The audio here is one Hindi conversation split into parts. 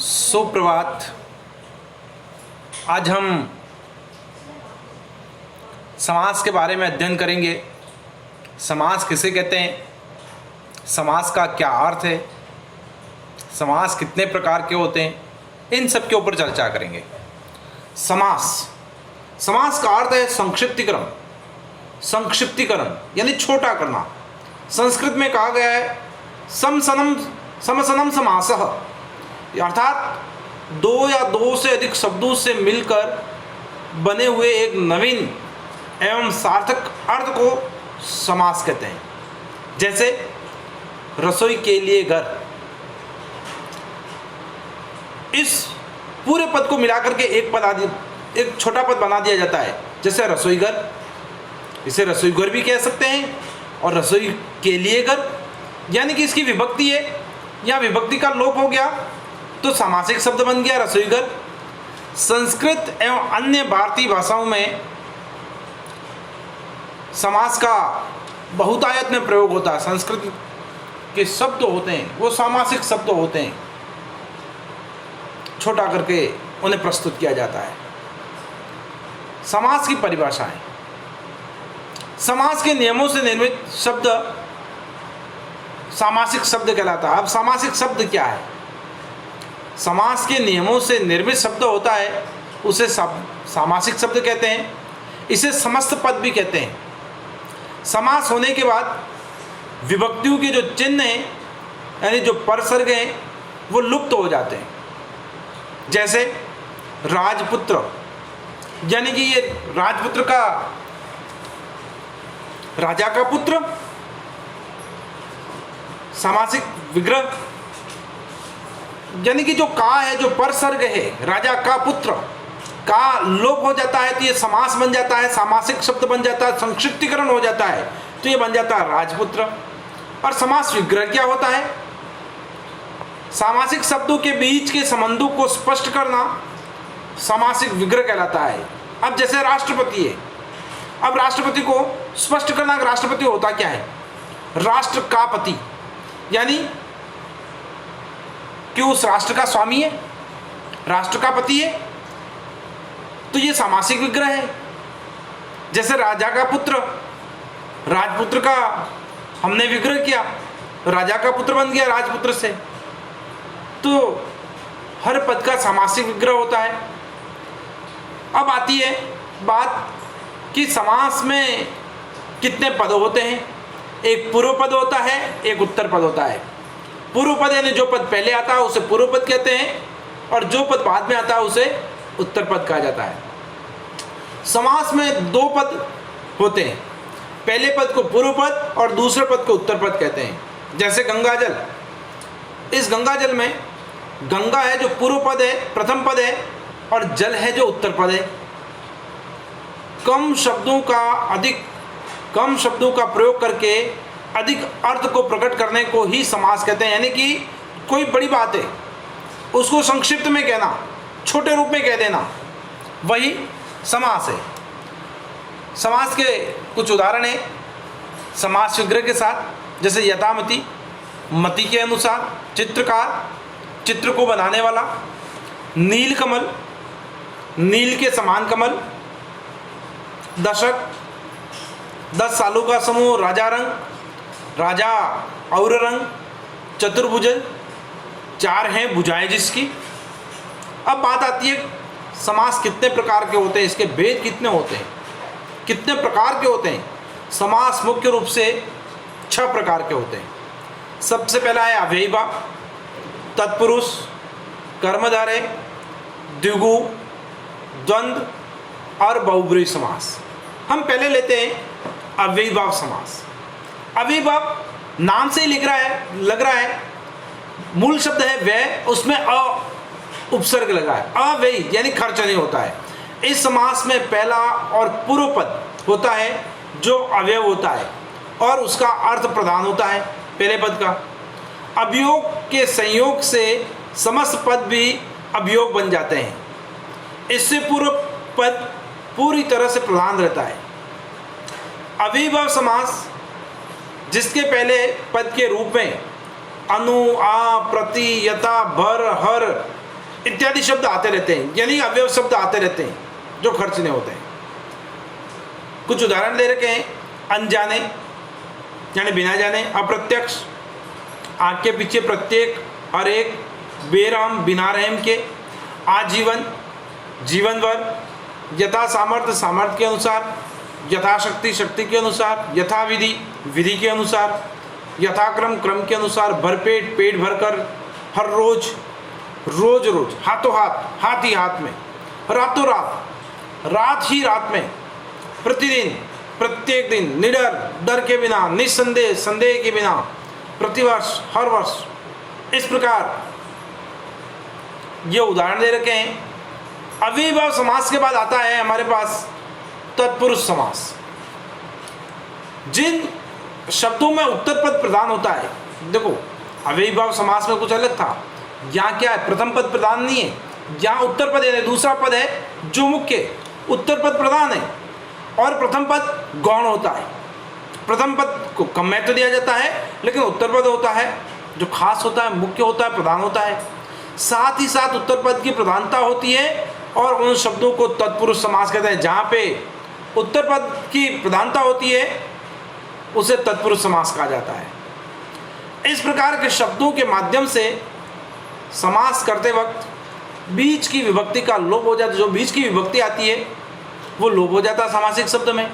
सुप्रभात। आज हम समास के बारे में अध्ययन करेंगे। समास किसे कहते हैं, समास का क्या अर्थ है, समास कितने प्रकार के होते हैं, इन सब के ऊपर चर्चा करेंगे। समास का अर्थ है संक्षिप्तीकरण। संक्षिप्तीकरण यानी छोटा करना। संस्कृत में कहा गया है समसनम समासः, अर्थात दो या दो से अधिक शब्दों से मिलकर बने हुए एक नवीन एवं सार्थक अर्थ को समास कहते हैं। जैसे रसोई के लिए घर, इस पूरे पद को मिलाकर के एक छोटा पद बना दिया जाता है। जैसे रसोई घर, इसे रसोई घर भी कह सकते हैं और रसोई के लिए घर, यानी कि इसकी विभक्ति है या विभक्ति का लोप हो गया तो सामासिक शब्द बन गया रसोई घर। संस्कृत एवं अन्य भारतीय भाषाओं में समास का बहुतायत में प्रयोग होता है। संस्कृत के शब्द होते हैं वो सामासिक शब्द होते हैं, छोटा करके उन्हें प्रस्तुत किया जाता है। समास की परिभाषाएं। समास के नियमों से निर्मित शब्द सामासिक शब्द कहलाता है। अब सामासिक शब्द क्या है? समास के नियमों से निर्मित शब्द होता है उसे सामासिक शब्द कहते हैं। इसे समस्त पद भी कहते हैं। समास होने के बाद विभक्तियों के जो चिन्ह हैं यानी जो परसर्ग हैं वो लुप्त हो जाते हैं। जैसे राजपुत्र, यानी कि ये राजपुत्र का राजा का पुत्र, सामासिक विग्रह, यानी कि जो का है, जो परसर्ग है, राजा का पुत्र का लोप हो जाता है तो ये समास बन जाता है, सामासिक शब्द बन जाता है, संक्षिप्तीकरण हो जाता है तो ये बन जाता है राजपुत्र। और समास विग्रह क्या होता है? सामासिक शब्दों के बीच के संबंधों को स्पष्ट करना सामासिक विग्रह कहलाता है। अब जैसे राष्ट्रपति है, अब राष्ट्रपति को स्पष्ट करना कि राष्ट्रपति होता क्या है? राष्ट्र का पति, यानी कि उस राष्ट्र का स्वामी है, राष्ट्र का पति है, तो ये सामासिक विग्रह है। जैसे राजा का पुत्र, राजपुत्र का हमने विग्रह किया, राजा का पुत्र बन गया राजपुत्र से, तो हर पद का सामासिक विग्रह होता है। अब आती है बात कि समास में कितने पद होते हैं। एक पूर्व पद होता है, एक उत्तर पद होता है। पूर्व पद यानी जो पद पहले आता है उसे पूर्व पद कहते हैं और जो पद बाद में आता है उसे उत्तर पद कहा जाता है। समास में दो पद होते हैं, पहले पद को पूर्व पद और दूसरे पद को उत्तर पद कहते हैं। जैसे गंगाजल, इस गंगाजल में गंगा है जो पूर्व पद है, प्रथम पद है, और जल है जो उत्तर पद है। कम शब्दों का प्रयोग करके अधिक अर्थ को प्रकट करने को ही समास कहते हैं। यानी कि कोई बड़ी बात है उसको संक्षिप्त में कहना, छोटे रूप में कह देना, वही समास है। समास के कुछ उदाहरण हैं समास विग्रह के साथ। जैसे यथामति, मति के अनुसार, चित्रकार, चित्र को बनाने वाला, नील कमल, नील के समान कमल, दशक, 10 सालों का समूह, राजा रंग, राजा और रंग, चतुर्भुज, 4 हैं भुजाएं जिसकी। अब बात आती है समास कितने प्रकार के होते हैं, इसके भेद कितने होते हैं, कितने प्रकार के होते हैं। समास मुख्य रूप से 6 प्रकार के होते हैं। सबसे पहला है अव्ययीभाव, तत्पुरुष, कर्मधारय, द्विगु, द्वंद्व और बहुब्रीहि समास। हम पहले लेते हैं अव्ययीभाव समास। अव्ययीभाव नाम से ही लग रहा है, मूल शब्द है व्यय, उसमें उपसर्ग लगा है, अव्ययी यानी खर्च नहीं होता है। इस समास में पहला और पूर्व पद होता है जो अवयव होता है और उसका अर्थ प्रधान होता है पहले पद का। अवयोग के संयोग से समस्त पद भी अवयोग बन जाते हैं। इससे पूर्व पद पूरी तरह से प्रधान रहता है। अव्ययीभाव समास जिसके पहले पद के रूप में अनु, आ, प्रति, यथा, भर, हर इत्यादि शब्द आते रहते हैं, यानी अवयव शब्द आते रहते हैं जो खर्चने होते हैं। कुछ उदाहरण दे रखे हैं। अनजाने यानी बिना जाने, अप्रत्यक्ष आँख के पीछे प्रत्येक और एक, बेरहम बिना रहम के, आजीवन जीवन भर, यथा सामर्थ्य सामर्थ्य के अनुसार, यथाशक्ति शक्ति के अनुसार, यथाविधि विधि के अनुसार, यथाक्रम क्रम के अनुसार, भरपेट पेट भरकर, हर रोज रोज रोज, हाथों हाथ हाथ ही हाथ में, रातों रात रात ही रात में, प्रतिदिन प्रत्येक दिन, निडर डर के बिना, निस्संदेह संदेह के बिना, प्रतिवर्ष हर वर्ष। इस प्रकार ये उदाहरण दे रखे हैं। अविभाव समास के बाद आता है हमारे पास तत्पुरुष समास। जिन शब्दों में उत्तर पद प्रदान होता है, देखो अविभाव समास में कुछ अलग था, यहाँ क्या है, प्रथम पद प्रदान नहीं है, यहाँ उत्तर पद है, दूसरा पद है जो मुख्य, उत्तर पद प्रदान है और प्रथम पद गौण होता है। प्रथम पद को कम महत्व दिया जाता है, लेकिन उत्तर पद होता है जो खास होता है, मुख्य होता है, प्रधान होता है। साथ ही साथ उत्तर पद की प्रधानता होती है और उन शब्दों को तत्पुरुष समास कहते हैं। जहाँ पे उत्तर पद की प्रधानता होती है उसे तत्पुरुष समास कहा जाता है। इस प्रकार के शब्दों के माध्यम से समास करते वक्त बीच की विभक्ति का लोप हो जाता है। जो बीच की विभक्ति आती है वो लोप हो जाता है समासिक शब्द में।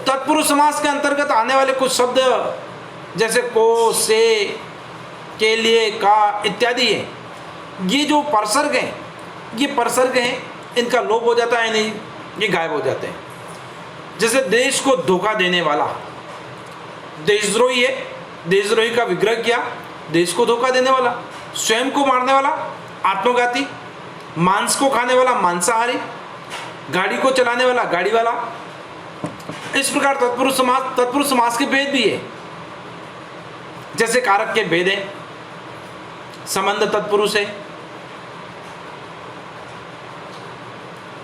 तत्पुरुष समास के अंतर्गत आने वाले कुछ शब्द जैसे को, से, के लिए, का इत्यादि हैं, ये जो परसर्ग हैं, ये परसर्ग हैं, इनका लोप हो जाता है, नहीं ये गायब हो जाते हैं। जैसे देश को धोखा देने वाला देशद्रोही है, देशद्रोही का विग्रह किया, देश को धोखा देने वाला। स्वयं को मारने वाला आत्मघाती, मांस को खाने वाला मांसाहारी, गाड़ी को चलाने वाला गाड़ी वाला। इस प्रकार तत्पुरुष समास के भेद भी है। जैसे कारक के भेद हैं, संबंध तत्पुरुष है,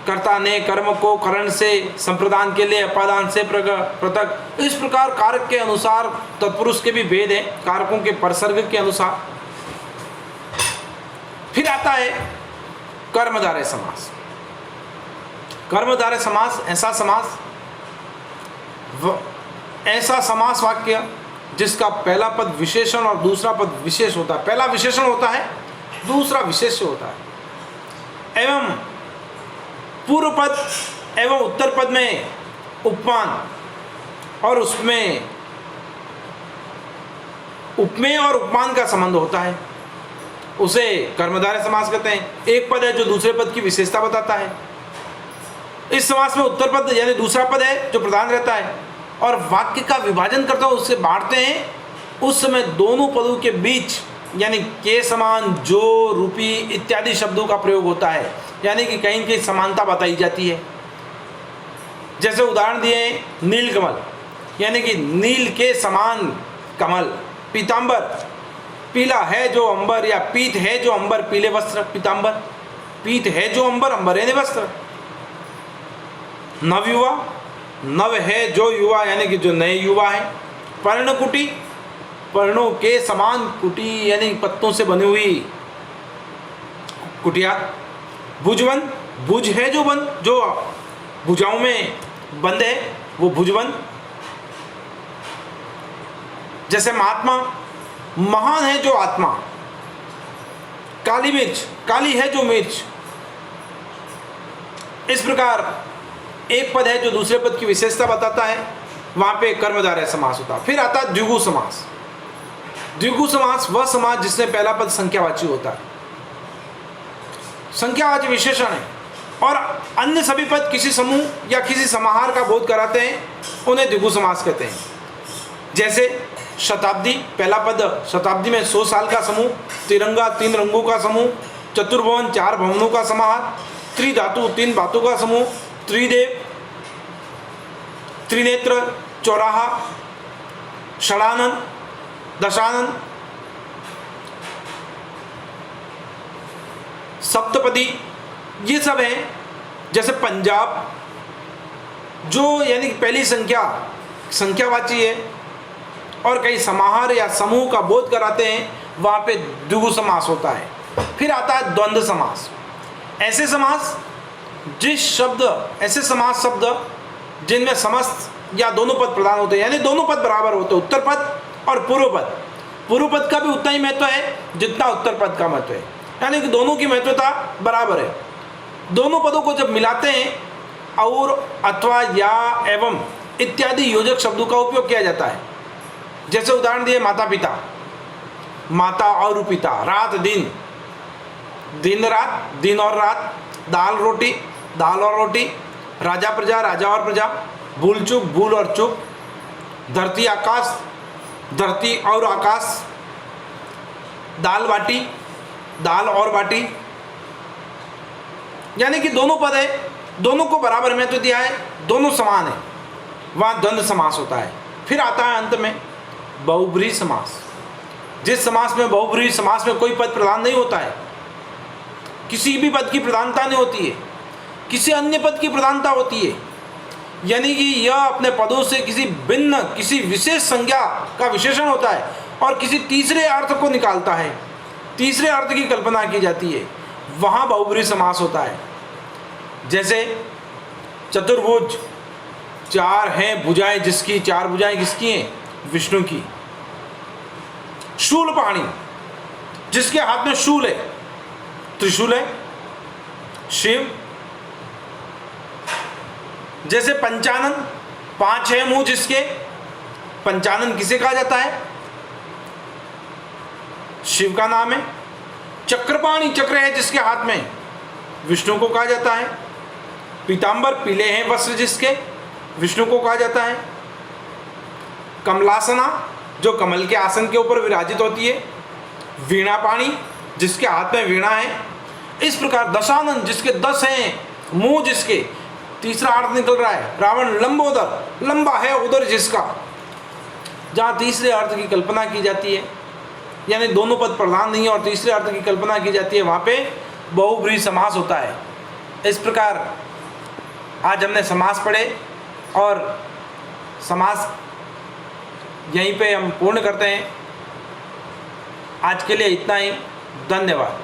कर्ता ने कर्म को करण से, संप्रदान के लिए अपादान से पृथक। इस प्रकार कारक के अनुसार तत्पुरुष के भी भेद हैं, कारकों के परसर्ग के अनुसार। फिर आता है कर्मधारय समास। कर्मधारय समास ऐसा समास वाक्य जिसका पहला पद विशेषण और दूसरा पद विशेष होता है। पहला विशेषण होता है, दूसरा विशेष्य होता है, एवं पूर्व पद एवं उत्तर पद में उपमान और उसमें उपमेय और उपमान का संबंध होता है, उसे कर्मधारय समास कहते हैं। एक पद है जो दूसरे पद की विशेषता बताता है। इस समास में उत्तर पद यानी दूसरा पद है जो प्रधान रहता है और वाक्य का विभाजन करता है, उससे बांटते हैं। उस समय दोनों पदों के बीच यानी के समान, जो, रूपी इत्यादि शब्दों का प्रयोग होता है, यानी कि कहीं कहीं समानता बताई जाती है। जैसे उदाहरण दिए नीलकमल यानी कि नील के समान कमल। पीतांबर पीला है जो अंबर, या पीत है जो अंबर, पीले वस्त्र पीतांबर। पीत है जो अंबर, अंबर यानी वस्त्र। नवयुवा, नव है जो युवा यानी कि जो नए युवा है। पर्णकुटी, पर्णों के समान, कुटी यानी पत्तों से बनी हुई कुटिया। भुजवन, भुज है जो बंद, जो भुजाओं में बंद है वो भुजवन। जैसे महात्मा, महान है जो आत्मा। काली मिर्च, काली है जो मिर्च। इस प्रकार एक पद है जो दूसरे पद की विशेषता बताता है, वहां पे कर्मधारय समास होता है। फिर आता है द्विगु समास। द्विगु समास वह समास जिसमें पहला पद संख्यावाची होता है, संख्यावाची विशेषण है, और अन्य सभी पद किसी समूह या किसी समाहार का बोध कराते हैं, उन्हें द्विगु समास कहते हैं। जैसे शताब्दी, पहला पद शताब्दी में 100 साल का समूह। तिरंगा, 3 रंगों का समूह। चतुर्भुवन, 4 भवनों का समाहार। त्रिधातु, 3 बातों का समूह। त्रिदेव, त्रिनेत्र, चौराहा, षडानन, दशानन। सप्तपदी, ये सब हैं। जैसे पंजाब, जो यानी पहली संख्या संख्यावाची है और कई समाहार या समूह का बोध कराते हैं, वहाँ पे द्विगु समास होता है। फिर आता है द्वंद्व समास। ऐसे समास ऐसे समास शब्द जिनमें समस्त या दोनों पद प्रधान होते हैं, यानी दोनों पद बराबर होते हैं, उत्तर पद और पूर्व पद। पूर्व पद का भी उतना ही महत्व है जितना उत्तर पद का महत्व है, यानी कि दोनों की महत्वता बराबर है। दोनों पदों को जब मिलाते हैं और अथवा या एवं इत्यादि योजक शब्दों का उपयोग किया जाता है। जैसे उदाहरण दिए माता पिता, माता और पिता, रात दिन, दिन रात, दिन और रात, दाल रोटी, दाल और रोटी, राजा प्रजा, राजा और प्रजा, भूल चूक, भूल और चूक, धरती आकाश, धरती और आकाश, दाल बाटी, दाल और बाटी, यानी कि दोनों पद है, दोनों को बराबर महत्व दिया है, दोनों समान है, वहाँ द्वंद्व समास होता है। फिर आता है अंत में बहुब्रीहि समास। जिस समास में बहुब्रीहि समास में कोई पद प्रधान नहीं होता है, किसी भी पद की प्रधानता नहीं होती है, किसी अन्य पद की प्रधानता होती है, यानी कि यह अपने पदों से किसी भिन्न, किसी विशेष संज्ञा का विशेषण होता है और किसी तीसरे अर्थ को निकालता है, तीसरे अर्थ की कल्पना की जाती है, वहाँ बहुब्रीहि समास होता है। जैसे चतुर्भुज, चार हैं भुजाएं जिसकी, चार भुजाएं किसकी हैं? विष्णु की। शूलपाणी, जिसके हाथ में शूल है, त्रिशूल है, शिव। जैसे पंचानन, पांच है मुंह जिसके, पंचानन किसे कहा जाता है? शिव का नाम है। चक्रपाणी, चक्र है जिसके हाथ में, विष्णु को कहा जाता है। पीतांबर, पीले हैं वस्त्र जिसके, विष्णु को कहा जाता है। कमलासना, जो कमल के आसन के ऊपर विराजित होती है। वीणापाणी, जिसके हाथ में वीणा है। इस प्रकार दशानन, जिसके 10 हैं मुंह जिसके, तीसरा अर्थ निकल रहा है रावण लंबोदर, लंबा है उदर जिसका। जहाँ तीसरे अर्थ की कल्पना की जाती है, यानी दोनों पद प्रधान नहीं है और तीसरे अर्थ की कल्पना की जाती है, वहाँ पे बहुब्रीहि समास होता है। इस प्रकार आज हमने समास पढ़े और समास यहीं पे हम पूर्ण करते हैं। आज के लिए इतना ही, धन्यवाद।